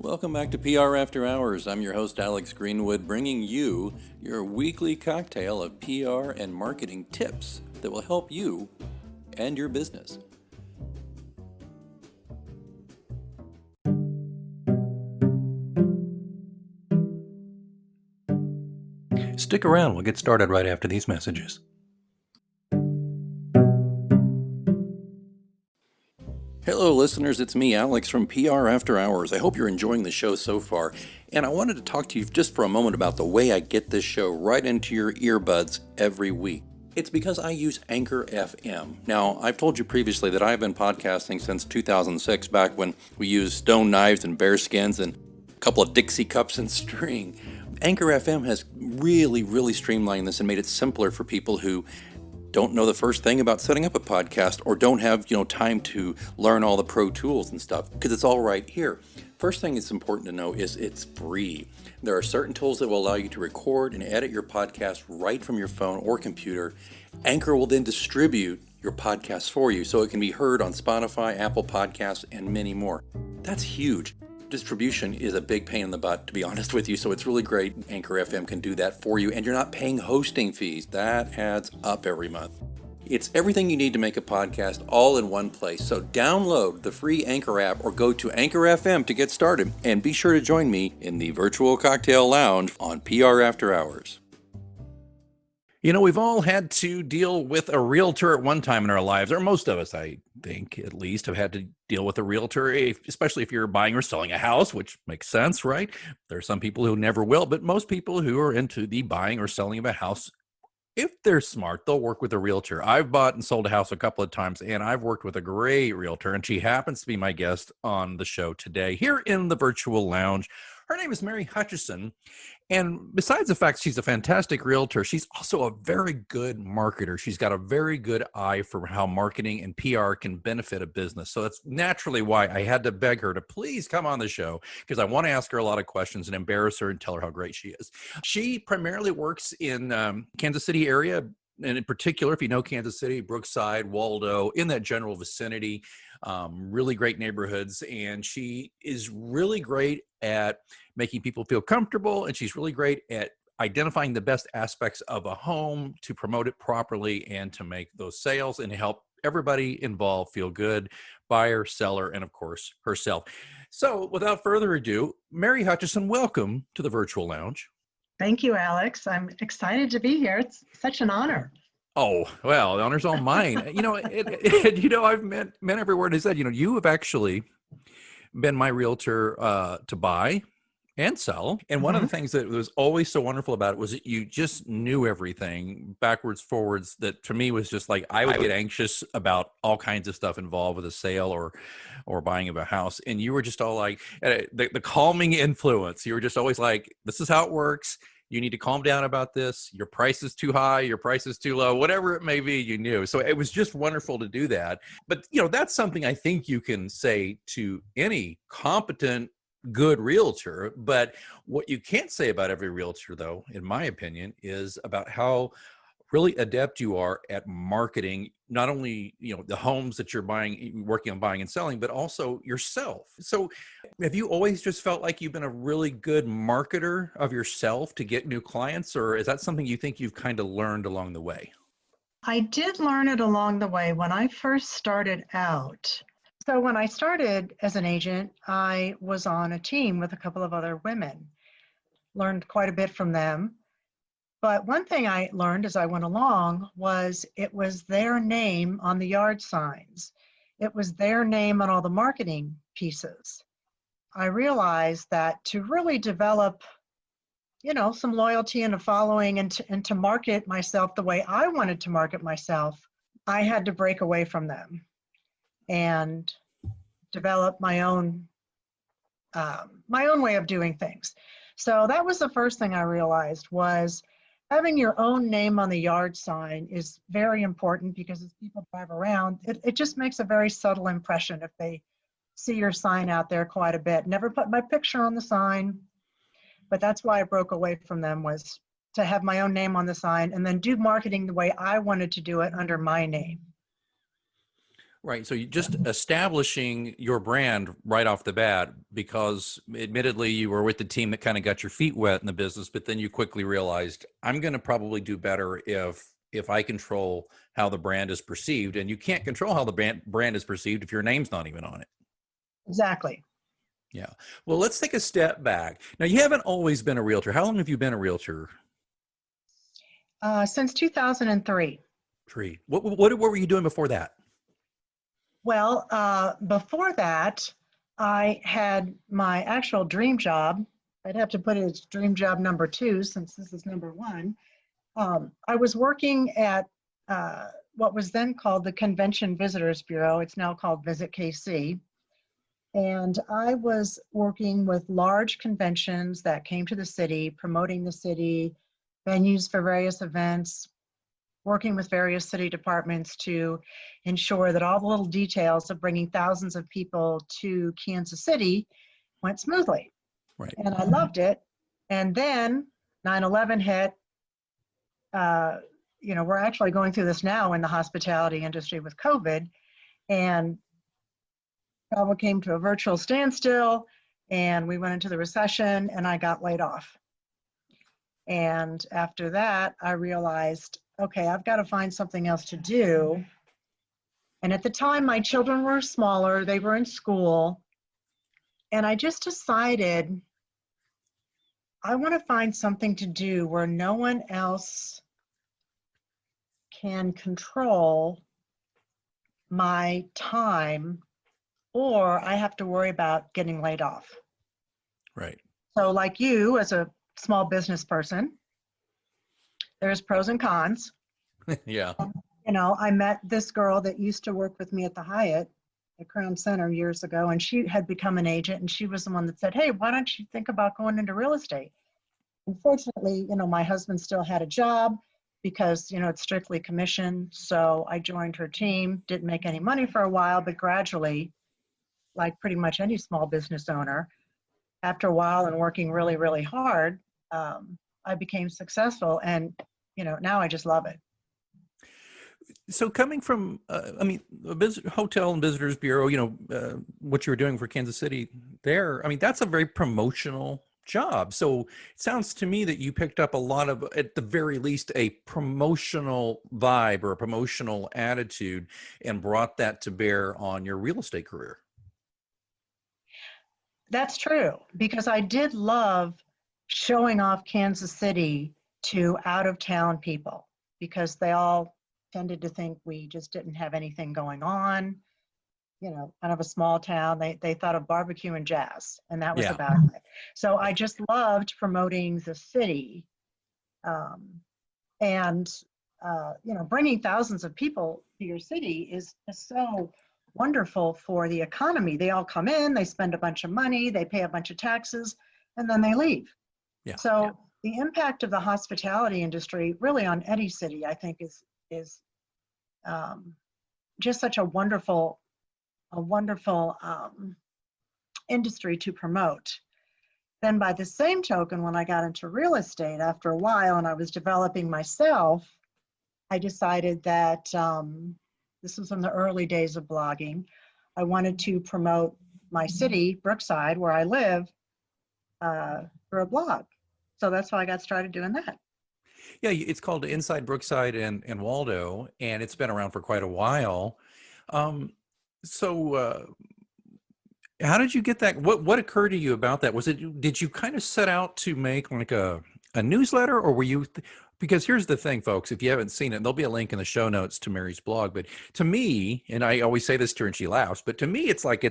Welcome back to PR After Hours. I'm your host, Alex Greenwood, bringing you your weekly cocktail of PR and marketing tips that will help you and your business. Stick around, we'll get started right after these messages. Hello, listeners. It's me, Alex, from PR After Hours. I hope you're enjoying the show so far. And I wanted to talk to you just for a moment about the way I get this show right into your earbuds every week. It's because I use Anchor FM. Now, I've told you previously that I've been podcasting since 2006, back when we used stone knives and bear skins and a couple of Dixie cups and string. Anchor FM has really streamlined this and made it simpler for people who don't know the first thing about setting up a podcast or don't have, time to learn all the pro tools and stuff, because it's all right here. First thing it's important to know is it's free. There are certain tools that will allow you to record and edit your podcast right from your phone or computer. Anchor will then distribute your podcast for you so it can be heard on Spotify, Apple Podcasts, and many more. That's huge. Distribution is a big pain in the butt, to be honest with you, so it's really great Anchor FM can do that for you, and you're not paying hosting fees. That adds up every month. It's everything you need to make a podcast all in one place, so download the free Anchor app or go to Anchor FM to get started, and be sure to join me in the virtual cocktail lounge on PR After Hours. You know, we've all had to deal with a realtor at one time in our lives, or most of us, I think, at least, have had to deal with a realtor, especially if you're buying or selling a house, which makes sense, right? There are some people who never will, but most people who are into the buying or selling of a house, if they're smart, they'll work with a realtor. I've bought and sold a house a couple of times, and I've worked with a great realtor, and she happens to be my guest on the show today here in the virtual lounge. Her name is Mary Hutchison, and besides the fact she's a fantastic realtor, she's also a very good marketer. She's got a very good eye for how marketing and PR can benefit a business. So that's naturally why I had to beg her to please come on the show, because I want to ask her a lot of questions and embarrass her and tell her how great she is. She primarily works in Kansas City area, and in particular, if you know Kansas City, Brookside, Waldo, in that general vicinity, really great neighborhoods. And she is really great at making people feel comfortable, and she's really great at identifying the best aspects of a home to promote it properly and to make those sales and help everybody involved feel good, buyer, seller, and of course, herself. So without further ado, Mary Hutchison, welcome to the Virtual Lounge. Thank you, Alex. I'm excited to be here. It's such an honor. Oh, well, the honor's all mine. I've meant every word I said. You have actually been my realtor to buy and sell. And one of the things that was always so wonderful about it was that you just knew everything backwards, forwards, that to me was just like, I would get anxious about all kinds of stuff involved with a sale or buying of a house. And you were just all like, the calming influence. You were just always like, this is how it works. You need to calm down about this. Your price is too high. Your price is too low. Whatever it may be, you knew. So it was just wonderful to do that. But, that's something I think you can say to any competent, good realtor. But what you can't say about every realtor, though, in my opinion, is about how really adept you are at marketing, not only, the homes that you're working on buying and selling, but also yourself. So have you always just felt like you've been a really good marketer of yourself to get new clients, or is that something you think you've kind of learned along the way? I did learn it along the way when I first started out. So when I started as an agent, I was on a team with a couple of other women, learned quite a bit from them. But one thing I learned as I went along was it was their name on the yard signs. It was their name on all the marketing pieces. I realized that to really develop, some loyalty and a following and to market myself the way I wanted to market myself, I had to break away from them and develop my own way of doing things. So that was the first thing I realized was having your own name on the yard sign is very important, because as people drive around, it just makes a very subtle impression if they see your sign out there quite a bit. Never put my picture on the sign, but that's why I broke away from them, was to have my own name on the sign and then do marketing the way I wanted to do it under my name. Right. So you just establishing your brand right off the bat, because admittedly you were with the team that kind of got your feet wet in the business, but then you quickly realized I'm going to probably do better if I control how the brand is perceived. And you can't control how the brand is perceived if your name's not even on it. Exactly. Yeah. Well, let's take a step back. Now, you haven't always been a realtor. How long have you been a realtor? Since 2003. Tree. What were you doing before that? Well, before that, I had my actual dream job. I'd have to put it as dream job number two since this is number one. I was working at what was then called the Convention Visitors Bureau. It's now called Visit KC. And I was working with large conventions that came to the city, promoting the city, venues for various events, working with various city departments to ensure that all the little details of bringing thousands of people to Kansas City went smoothly. Right. And I loved it. And then 9/11 hit. We're actually going through this now in the hospitality industry with COVID, and travel came to a virtual standstill, and we went into the recession, and I got laid off. And after that, I realized, okay, I've got to find something else to do. And at the time, my children were smaller, they were in school, and I just decided I want to find something to do where no one else can control my time, or I have to worry about getting laid off. Right. So like you, as a small business person, there's pros and cons. Yeah. I met this girl that used to work with me at the Hyatt at Crown Center years ago, and she had become an agent, and she was the one that said, hey, why don't you think about going into real estate? Unfortunately, my husband still had a job because, it's strictly commission. So I joined her team, didn't make any money for a while, but gradually, like pretty much any small business owner, after a while and working really, really hard, I became successful. And, now I just love it. So coming from, a hotel and visitors bureau, what you were doing for Kansas City there, that's a very promotional job. So it sounds to me that you picked up a lot of, at the very least, a promotional vibe or a promotional attitude and brought that to bear on your real estate career. That's true, because I did love showing off Kansas City to out-of-town people, because they all tended to think we just didn't have anything going on. Kind of a small town. They thought of barbecue and jazz, and that was about it. So I just loved promoting the city, and bringing thousands of people to your city is so wonderful for the economy. They all come in, they spend a bunch of money, they pay a bunch of taxes, and then they leave. Yeah. So the impact of the hospitality industry really on any city, I think, is just such a wonderful industry to promote. Then by the same token, when I got into real estate after a while and I was developing myself, I decided that this was in the early days of blogging. I wanted to promote my city, Brookside, where I live, through a blog. So that's how I got started doing that. Yeah, it's called Inside Brookside and Waldo, and it's been around for quite a while. So how did you get that? What occurred to you about that? Did you kind of set out to make like a newsletter, or were you, because here's the thing, folks, if you haven't seen it, there'll be a link in the show notes to Mary's blog. But to me, and I always say this to her and she laughs, but to me, it's like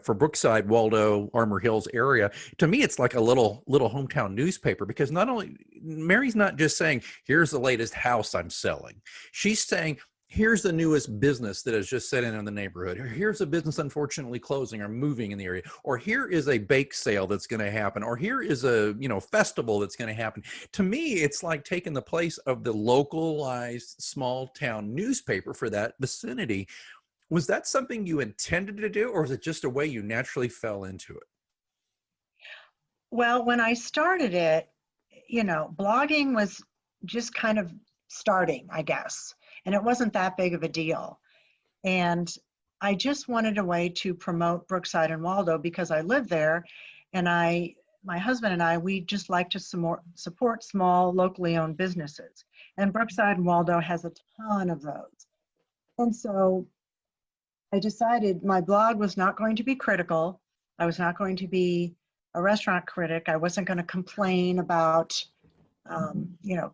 for Brookside, Waldo, Armor Hills area, to me, it's like a little hometown newspaper, because not only Mary's not just saying, here's the latest house I'm selling. She's saying, here's the newest business that has just set in the neighborhood. Here's a business unfortunately closing or moving in the area. Or here is a bake sale that's going to happen. Or here is a festival that's going to happen. To me, it's like taking the place of the localized small town newspaper for that vicinity. Was that something you intended to do, or was it just a way you naturally fell into it? Well, when I started it, blogging was just kind of starting, I guess. And it wasn't that big of a deal. And I just wanted a way to promote Brookside and Waldo because I live there, and my husband and I, we just like to support small, locally owned businesses. And Brookside and Waldo has a ton of those. And so I decided my blog was not going to be critical. I was not going to be a restaurant critic. I wasn't going to complain about,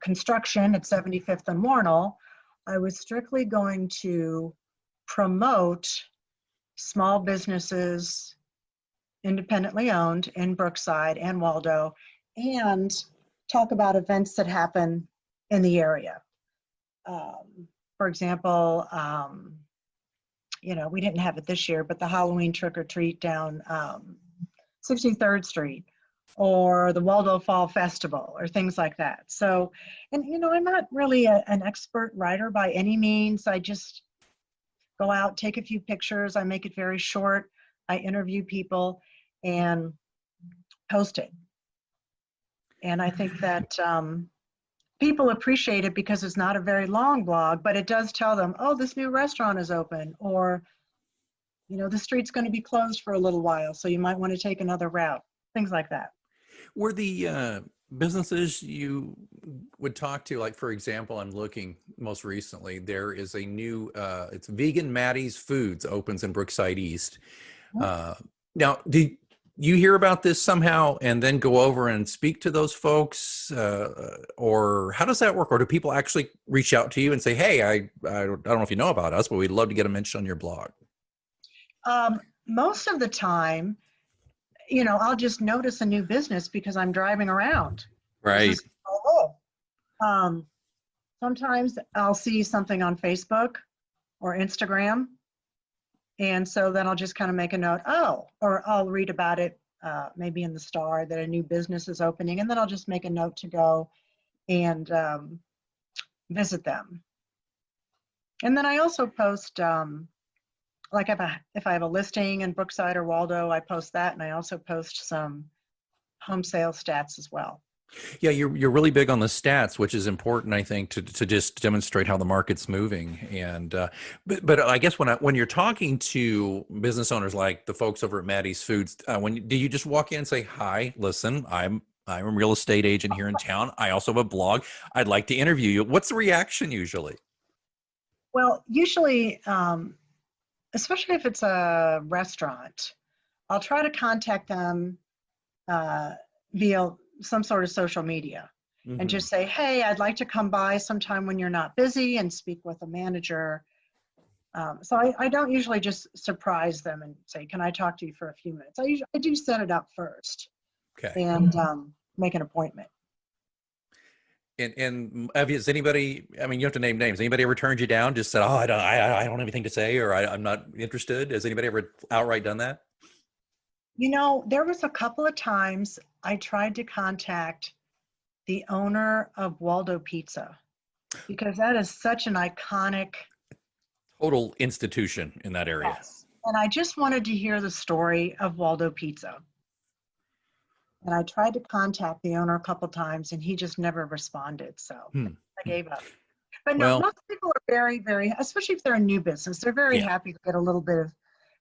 construction at 75th and Warnell. I was strictly going to promote small businesses, independently owned in Brookside and Waldo, and talk about events that happen in the area. For example, we didn't have it this year, but the Halloween trick or treat down 63rd Street, or the Waldo Fall Festival, or things like that. So, and I'm not really an expert writer by any means. I just go out, take a few pictures. I make it very short. I interview people and post it. And I think that people appreciate it because it's not a very long blog, but it does tell them, oh, this new restaurant is open, or, the street's going to be closed for a little while, so you might want to take another route, things like that. Were the businesses you would talk to, like, for example, I'm looking most recently, there is a new, it's Vegan Maddie's Foods opens in Brookside East. Now, do you hear about this somehow and then go over and speak to those folks? Or how does that work? Or do people actually reach out to you and say, hey, I don't know if you know about us, but we'd love to get a mention on your blog? Most of the time, I'll just notice a new business because I'm driving around. Right. Sometimes I'll see something on Facebook or Instagram. And so then I'll just kind of make a note, or I'll read about it maybe in the Star that a new business is opening. And then I'll just make a note to go and visit them. And then I also post, like if I have a listing in Brookside or Waldo, I post that, and I also post some home sales stats as well. Yeah, you're really big on the stats, which is important, I think, to just demonstrate how the market's moving. And but I guess when you're talking to business owners like the folks over at Maddie's Foods, do you just walk in and say, "Hi, listen, I'm a real estate agent here in town. I also have a blog. I'd like to interview you." What's the reaction usually? Well, usually, especially if it's a restaurant, I'll try to contact them via some sort of social media and just say, hey, I'd like to come by sometime when you're not busy and speak with a manager. So I don't usually just surprise them and say, can I talk to you for a few minutes? I do set it up first. Okay. And make an appointment. And has anybody, I mean, you have to name names. Anybody ever turned you down? Just said, oh, I don't have anything to say, or I'm not interested. Has anybody ever outright done that? There was a couple of times I tried to contact the owner of Waldo Pizza, because that is such an iconic total institution in that area. Yes. And I just wanted to hear the story of Waldo Pizza. And I tried to contact the owner a couple times, and he just never responded. So I gave up. But no, most people are very, very, especially if they're a new business, they're very happy to get a little bit of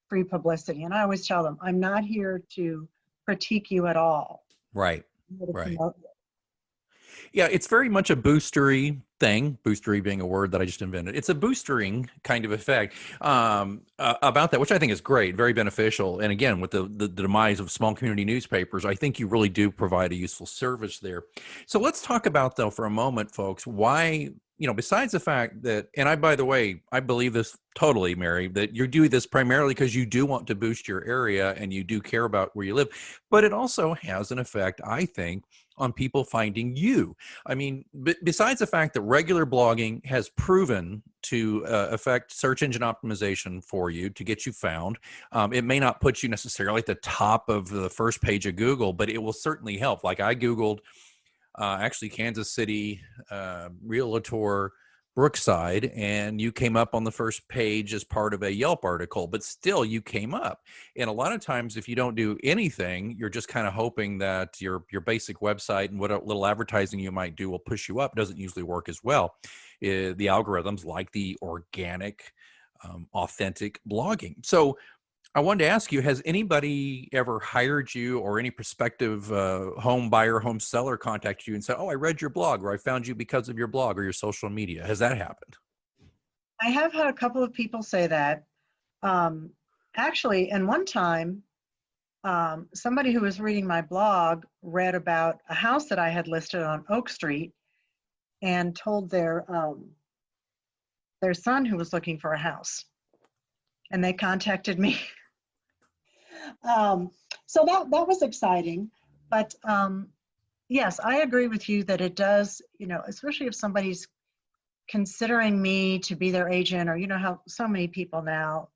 free publicity. And I always tell them, I'm not here to critique you at all. Right. Right. Yeah, it's very much a boostery thing, boostery being a word that I just invented. It's a boostering kind of effect about that, which I think is great, very beneficial. And again, with the demise of small community newspapers, I think you really do provide a useful service there. So let's talk about, though, for a moment, folks, why, besides the fact that, and by the way, I believe this totally, Mary, that you're doing this primarily because you do want to boost your area and you do care about where you live, but it also has an effect, I think, on people finding you. I mean, besides the fact that regular blogging has proven to affect search engine optimization for you to get you found, it may not put you necessarily at the top of the first page of Google, but it will certainly help. Like I Googled actually Kansas City Realtor Brookside, and you came up on the first page as part of a Yelp article, but still you came up. And a lot of times if you don't do anything, you're just kind of hoping that your basic website and what little advertising you might do will push you up. It doesn't usually work as well. The algorithms like the organic authentic blogging. So I wanted to ask you, has anybody ever hired you, or any prospective home buyer, home seller contacted you and said, oh, I read your blog, or I found you because of your blog or your social media? Has that happened? I have had a couple of people say that. Um, Actually, and one time, somebody who was reading my blog read about a house that I had listed on Oak Street and told their son who was looking for a house, and they contacted me. um, so that was exciting, but yes, I agree with you that it does. Especially if somebody's considering me to be their agent, or how so many people now,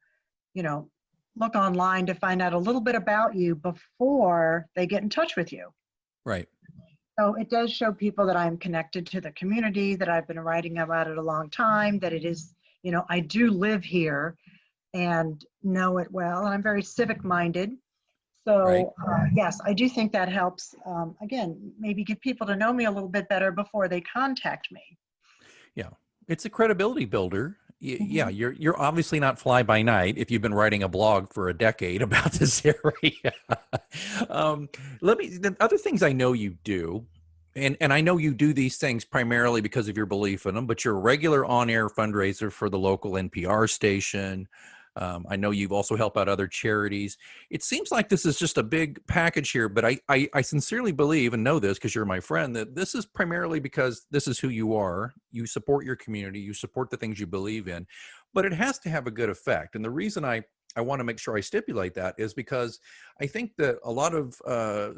you know, look online to find out a little bit about you before they get in touch with you. Right. So it does show people that I'm connected to the community, that I've been writing about it a long time, that it is, I do live here and know it well. And I'm very civic minded. Right. So yes, I do think that helps, again, maybe get people to know me a little bit better before they contact me. Yeah. It's a credibility builder. Yeah, Mhm. you're obviously not fly by night if you've been writing a blog for a decade about this area. um, the other things I know you do, and I know you do these things primarily because of your belief in them, but you're a regular on-air fundraiser for the local NPR station. I know you've also helped out other charities. It seems like this is just a big package here, but I sincerely believe and know this because you're my friend, that this is primarily because this is who you are. You support your community, you support the things you believe in, but it has to have a good effect. And the reason I want to make sure I stipulate that is because I think that a lot of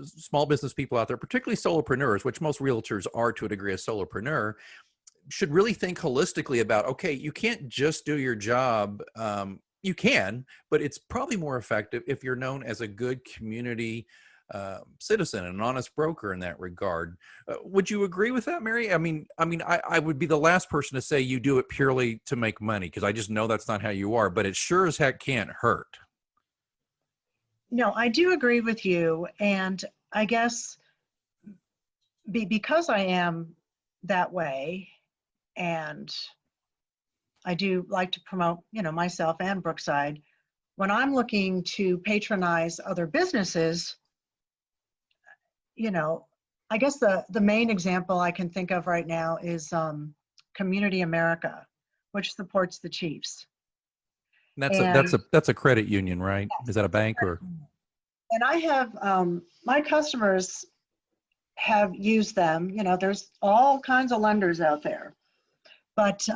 small business people out there, particularly solopreneurs, which most realtors are to a degree a solopreneur, should really think holistically about, okay, you can't just do your job. You can, but it's probably more effective if you're known as a good community citizen, an honest broker in that regard. Would you agree with that, Mary? I would be the last person to say you do it purely to make money, because I just know that's not how you are, but it sure as heck can't hurt. No, I do agree with you. And I guess because I am that way, and I do like to promote, myself and Brookside, when I'm looking to patronize other businesses, you know, I guess the main example I can think of right now is Community America, which supports the Chiefs. That's a And that's a credit union, right? yes, Is that a it's a bank credit or? union. And I have my customers have used them. There's all kinds of lenders out there, but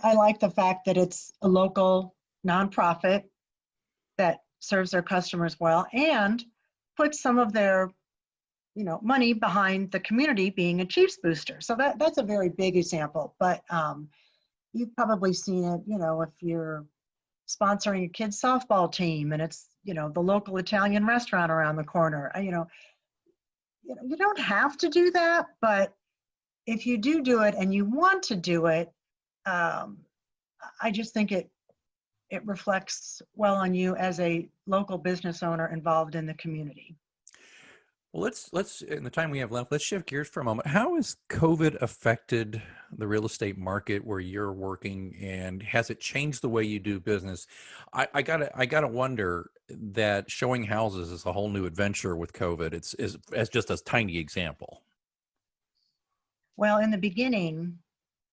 I like the fact that it's a local nonprofit that serves their customers well and puts some of their money behind the community being a Chiefs booster. So that's a very big example. But you've probably seen it, if you're sponsoring a kid's softball team and it's the local Italian restaurant around the corner. You don't have to do that, but if you do it and you want to do it, um, I just think it reflects well on you as a local business owner involved in the community. Well, let's in the time we have left, let's shift gears for a moment. How has COVID affected the real estate market where you're working, and has it changed the way you do business? I gotta wonder that showing houses is a whole new adventure with COVID. It's is as just a tiny example. Well, in the beginning,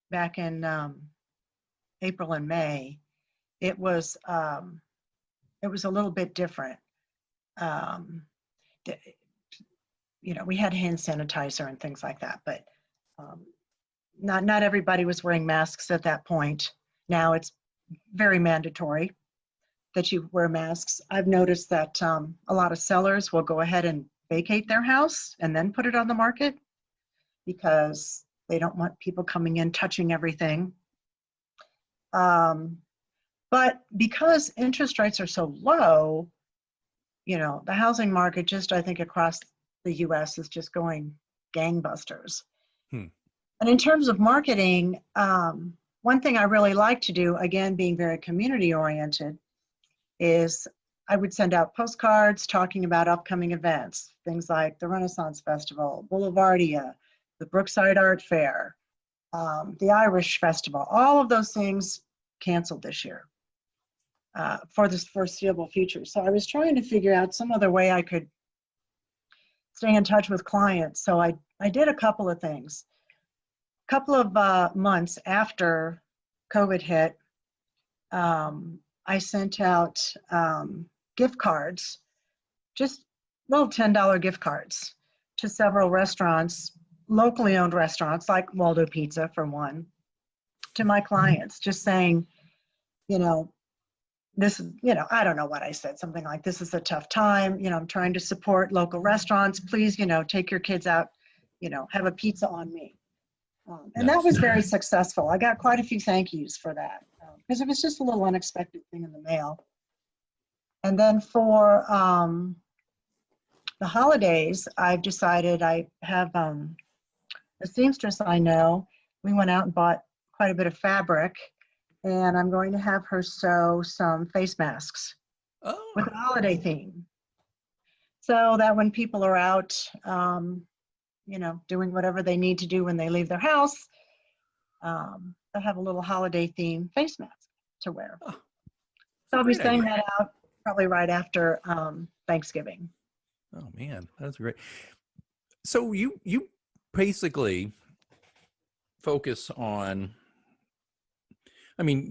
back in April and May, it was it was a little bit different. Um, we had hand sanitizer and things like that, but um, not everybody was wearing masks at that point. Now it's very mandatory that you wear masks. I've noticed that a lot of sellers will go ahead and vacate their house and then put it on the market because they don't want people coming in touching everything. Um, but because interest rates are so low, the housing market just, I think, across the US is just going gangbusters. Hmm. And in terms of marketing, one thing I really like to do, again, being very community oriented, is I would send out postcards talking about upcoming events, things like the Renaissance Festival, Boulevardia, the Brookside Art Fair, the Irish Festival, all of those things canceled this year for this foreseeable future. So I was trying to figure out some other way I could stay in touch with clients. So I did a couple of things. A couple of months after COVID hit, I sent out gift cards, just little $10 gift cards to several restaurants, locally owned restaurants like Waldo Pizza for one, to my clients, just saying, this is, I don't know what I said, something like, this is a tough time, I'm trying to support local restaurants. Please, take your kids out, have a pizza on me. And that was very successful. I got quite a few thank yous for that because it was just a little unexpected thing in the mail. And then for the holidays, I've decided I have a seamstress I know. We went out and bought quite a bit of fabric, and I'm going to have her sew some face masks with a holiday theme. So that when people are out, doing whatever they need to do when they leave their house, they'll have a little holiday theme face mask to wear. Oh, so I'll be sending that out probably right after Thanksgiving. Oh man, that's great. So you basically focus on, I mean,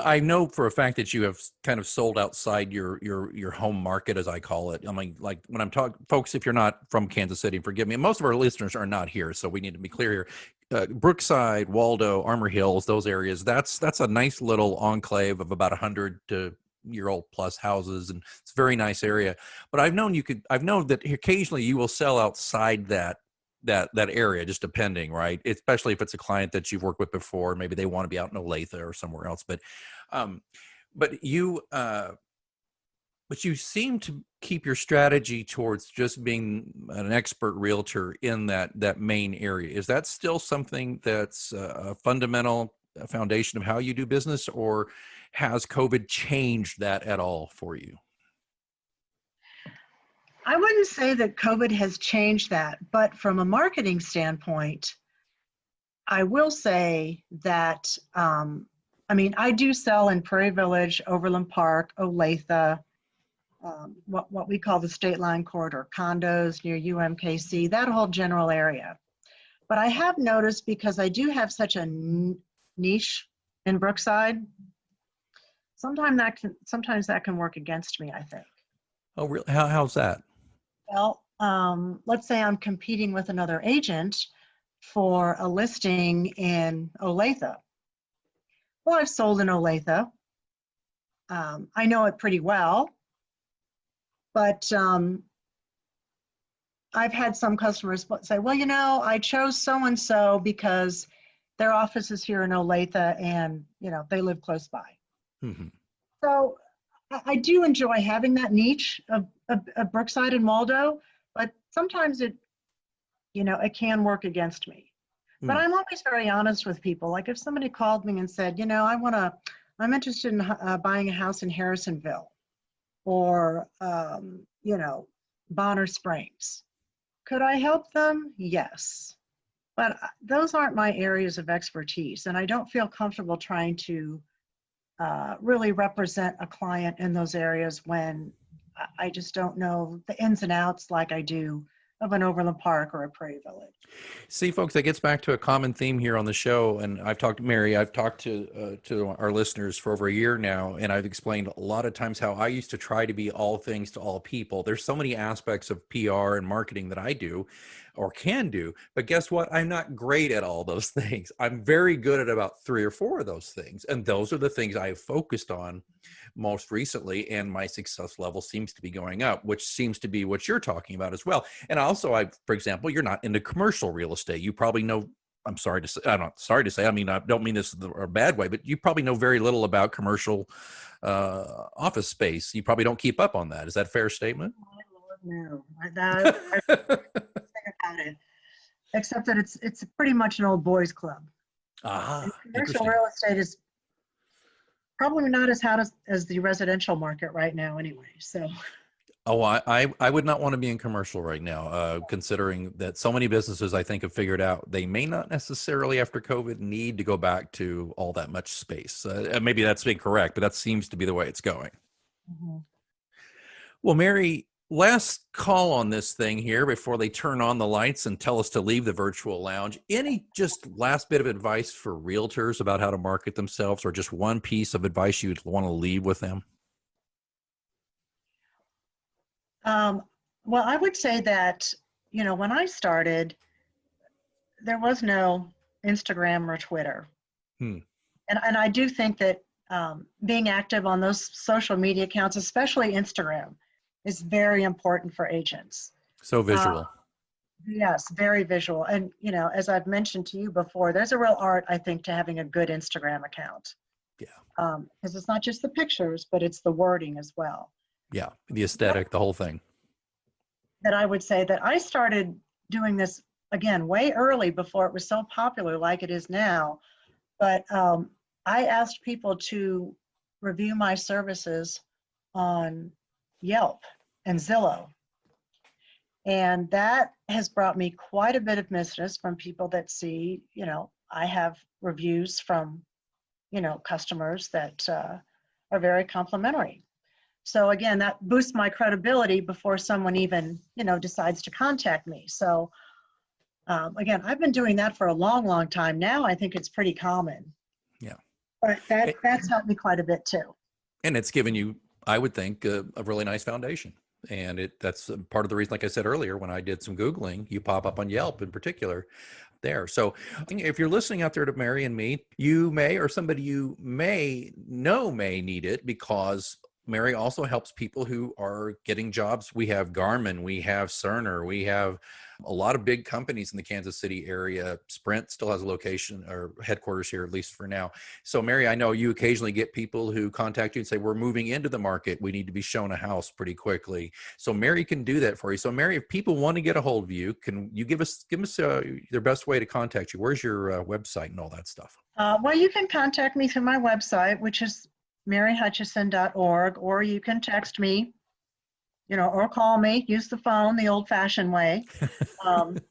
I know for a fact that you have kind of sold outside your home market, as I call it. I mean, like when I'm talking, folks, if you're not from Kansas City, forgive me. Most of our listeners are not here, so we need to be clear here. Brookside, Waldo, Armor Hills, those areas, that's a nice little enclave of about 100-year-old plus houses, and it's a very nice area. But I've known that occasionally you will sell outside that area, just depending, right? Especially if it's a client that you've worked with before, maybe they want to be out in Olathe or somewhere else. But you seem to keep your strategy towards just being an expert realtor in that main area. Is that still something that's a fundamental foundation of how you do business, or has COVID changed that at all for you? I wouldn't say that COVID has changed that, but from a marketing standpoint, I will say that, I do sell in Prairie Village, Overland Park, Olathe, what we call the State Line Corridor, condos near UMKC, that whole general area. But I have noticed, because I do have such a niche in Brookside, sometimes that can work against me, I think. Oh, really? How's that? Well, let's say I'm competing with another agent for a listing in Olathe. Well, I've sold in Olathe. I know it pretty well, but I've had some customers say, well, I chose so-and-so because their office is here in Olathe and, they live close by. Mm-hmm. So I do enjoy having that niche of Brookside and Waldo, but sometimes it can work against me. But I'm always very honest with people. Like if somebody called me and said, I'm interested in buying a house in Harrisonville or, Bonner Springs. Could I help them? Yes. But those aren't my areas of expertise, and I don't feel comfortable trying to really represent a client in those areas when I just don't know the ins and outs like I do of an Overland Park or a Prairie Village. See, folks, that gets back to a common theme here on the show. And I've talked to our listeners for over a year now, and I've explained a lot of times how I used to try to be all things to all people. There's so many aspects of PR and marketing that I do or can do, but guess what? I'm not great at all those things. I'm very good at about 3 or 4 of those things. And those are the things I have focused on most recently, and my success level seems to be going up, which seems to be what you're talking about as well. And also, for example, you're not into commercial real estate. You probably know, I'm not sorry to say, I mean, I don't mean this in a bad way, but you probably know very little about commercial office space. You probably don't keep up on that. Is that a fair statement? No, I think about it, except that it's pretty much an old boys club. Commercial real estate is probably not as hot as the residential market right now anyway. So Oh, I would not want to be in commercial right now, considering that so many businesses I think have figured out they may not necessarily after COVID need to go back to all that much space. Maybe that's incorrect, but that seems to be the way it's going. Mhm. Well, Mary, last call on this thing here before they turn on the lights and tell us to leave the virtual lounge. Any just last bit of advice for realtors about how to market themselves, or just one piece of advice you'd want to leave with them? Um, well, I would say that, when I started, there was no Instagram or Twitter. Hmm. And I do think that being active on those social media accounts, especially Instagram, is very important for agents. So Uh, visual. yes, very visual. And, as I've mentioned to you before, there's a real art, I think, to having a good Instagram account. Yeah. Because it's not just the pictures, but it's the wording as well. Yeah. The aesthetic, the whole thing. That I would say that I started doing this, again, way early before it was so popular like it is now. But I asked people to review my services on Yelp and Zillow. And that has brought me quite a bit of business from people that see, I have reviews from, customers that are very complimentary. So again, that boosts my credibility before someone even, decides to contact me. So again, I've been doing that for a long, long time now. I think it's pretty common. Yeah. But that's helped me quite a bit too. And it's given you, I would think, a really nice foundation. And that's part of the reason, like I said earlier, when I did some Googling, you pop up on Yelp in particular there. So if you're listening out there to Mary and me, you may, or somebody you may know may need it, because Mary also helps people who are getting jobs. We have Garmin, we have Cerner, we have a lot of big companies in the Kansas City area. Sprint still has a location or headquarters here, at least for now. So Mary, I know you occasionally get people who contact you and say, we're moving into the market. We need to be shown a house pretty quickly. So Mary can do that for you. So Mary, if people want to get a hold of you, can you give us their best way to contact you? Where's your website and all that stuff? Well, you can contact me through my website, which is maryhutchison.org, or you can text me, or call me, use the phone the old-fashioned way. On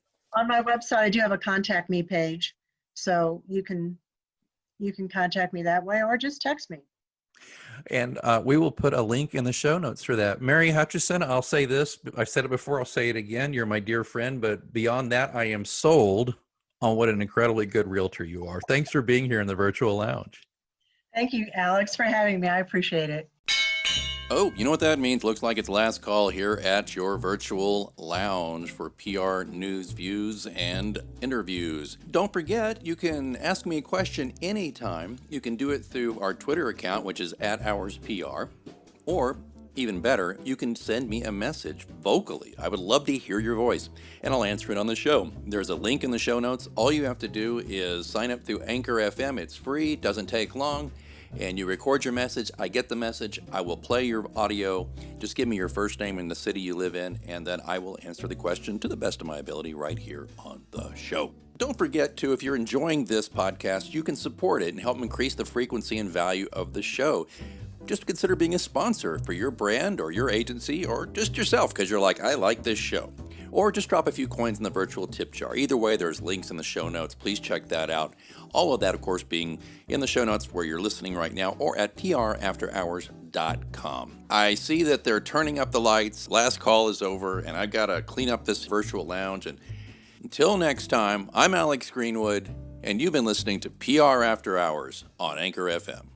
my website, I do have a contact me page, so you can contact me that way, or just text me. And we will put a link in the show notes for that. Mary Hutchison, I'll say this, I've said it before, I'll say it again. You're my dear friend, but beyond that, I am sold on what an incredibly good realtor you are. Thanks for being here in the virtual lounge. Thank you, Alex, for having me. I appreciate it. Oh, you know what that means? Looks like it's last call here at your virtual lounge for PR news, views, and interviews. Don't forget, you can ask me a question anytime. You can do it through our Twitter account, which is @HoursPR, or even better, you can send me a message vocally. I would love to hear your voice, and I'll answer it on the show. There's a link in the show notes. All you have to do is sign up through Anchor FM. It's free, doesn't take long. And you record your message, I get the message, I will play your audio. Just give me your first name and the city you live in, and then I will answer the question to the best of my ability right here on the show. Don't forget to, if you're enjoying this podcast, you can support it and help increase the frequency and value of the show. Just consider being a sponsor for your brand or your agency, or just yourself because you're like, I like this show. Or just drop a few coins in the virtual tip jar. Either way, there's links in the show notes. Please check that out. All of that, of course, being in the show notes where you're listening right now, or at prafterhours.com. I see that they're turning up the lights. Last call is over, and I've got to clean up this virtual lounge. And until next time, I'm Alex Greenwood, and you've been listening to PR After Hours on Anchor FM.